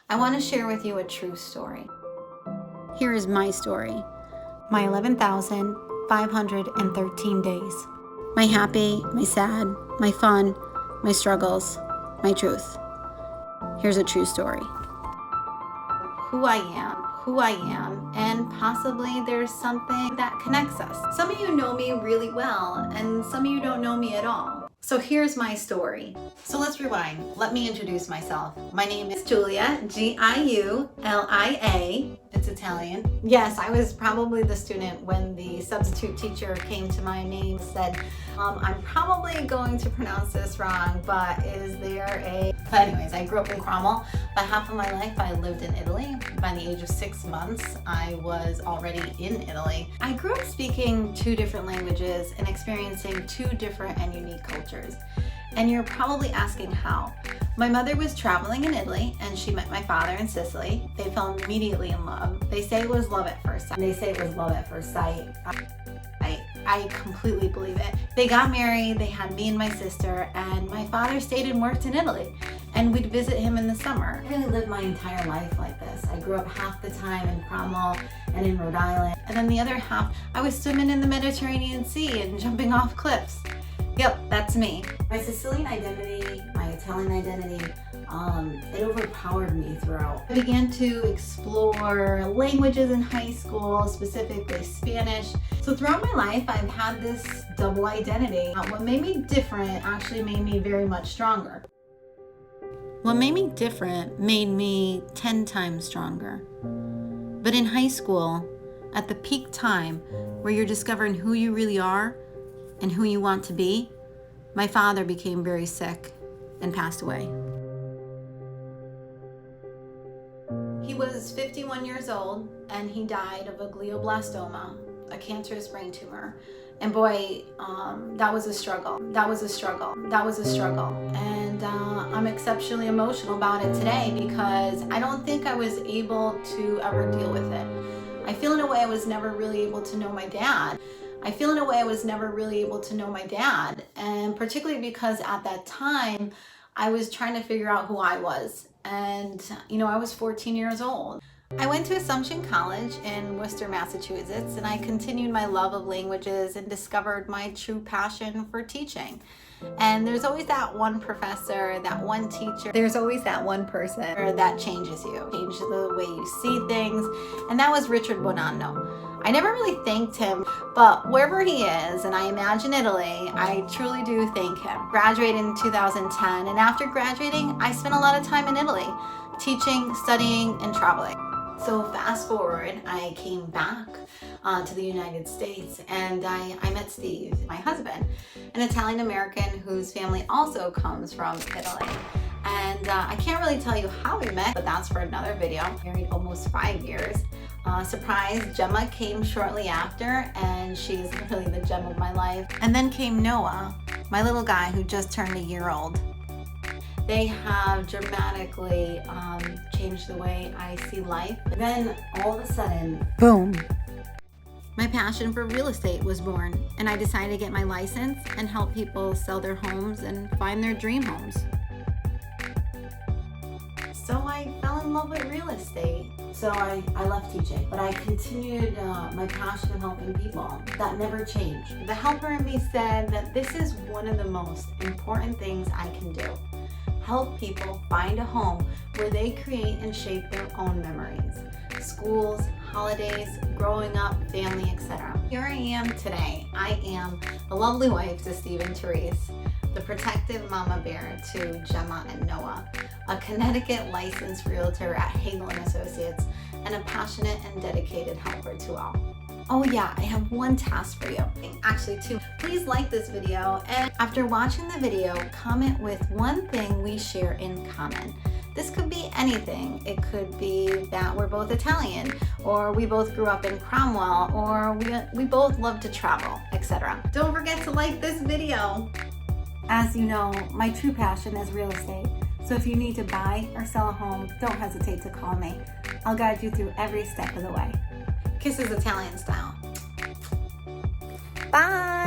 I want to share with you a true story. Here is my story. My 11,513 days. My happy, my sad, my fun, my struggles, my truth. Here's a true story. Who I am, and possibly there's something that connects us. Some of you know me really well, and some of you don't know me at all. So here's my story. So let's rewind. Let me introduce myself. My name is Giulia, Giulia. It's Italian. Yes, I was probably the student when the substitute teacher came to my name and said, I'm probably going to pronounce this wrong, but is there a... But anyways, I grew up in Cromwell. By half of my life, I lived in Italy. By the age of 6 months, I was already in Italy. I grew up speaking 2 different languages and experiencing 2 different and unique cultures. And you're probably asking how. My mother was traveling in Italy and she met my father in Sicily. They fell immediately in love. They say it was love at first sight. I completely believe it. They got married, they had me and my sister, and my father stayed and worked in Italy. And we'd visit him in the summer. I really lived my entire life like this. I grew up half the time in Cromwell and in Rhode Island. And then the other half, I was swimming in the Mediterranean Sea and jumping off cliffs. Yep, that's me. My Sicilian identity, my Italian identity, it overpowered me throughout. I began to explore languages in high school, specifically Spanish. So throughout my life, I've had this double identity. What made me different actually made me very much stronger. What made me different made me 10 times stronger. But in high school, at the peak time where you're discovering who you really are and who you want to be, my father became very sick and passed away. He was 51 years old and he died of a glioblastoma, a cancerous brain tumor. And boy, that was a struggle. And I'm exceptionally emotional about it today because I don't think I was able to ever deal with it. I feel in a way I was never really able to know my dad. And particularly because at that time, I was trying to figure out who I was. And, I was 14 years old. I went to Assumption College in Worcester, Massachusetts, and I continued my love of languages and discovered my true passion for teaching. And there's always that one professor, that one teacher, there's always that one person that changes you, changes the way you see things. And that was Richard Bonanno. I never really thanked him, but wherever he is, and I imagine Italy, I truly do thank him. Graduated in 2010, and after graduating, I spent a lot of time in Italy, teaching, studying, and traveling. So fast forward, I came back to the United States and I met Steve, my husband, an Italian American whose family also comes from Italy. And I can't really tell you how we met, but that's for another video. Married almost 5 years. Surprise, Gemma came shortly after and she's really the gem of my life. And then came Noah, my little guy who just turned a year old. They have dramatically changed the way I see life. And then all of a sudden, boom, my passion for real estate was born, and I decided to get my license and help people sell their homes and find their dream homes. So I fell in love with real estate. So I left teaching, but I continued my passion of helping people. That never changed. The helper in me said that this is one of the most important things I can do. Help people find a home where they create and shape their own memories. Schools, holidays, growing up, family, etc. Here I am today. I am the lovely wife to Steve and Therese, the protective mama bear to Gemma and Noah, a Connecticut licensed realtor at Hagel & Associates, and a passionate and dedicated helper to all. Oh yeah, I have one task for you. Actually 2. Please like this video, and after watching the video, comment with one thing we share in common. This could be anything. It could be that we're both Italian, or we both grew up in Cromwell, or we both love to travel, etc. Don't forget to like this video. As you know, my true passion is real estate. So if you need to buy or sell a home, don't hesitate to call me. I'll guide you through every step of the way. Kisses Italian style. Bye!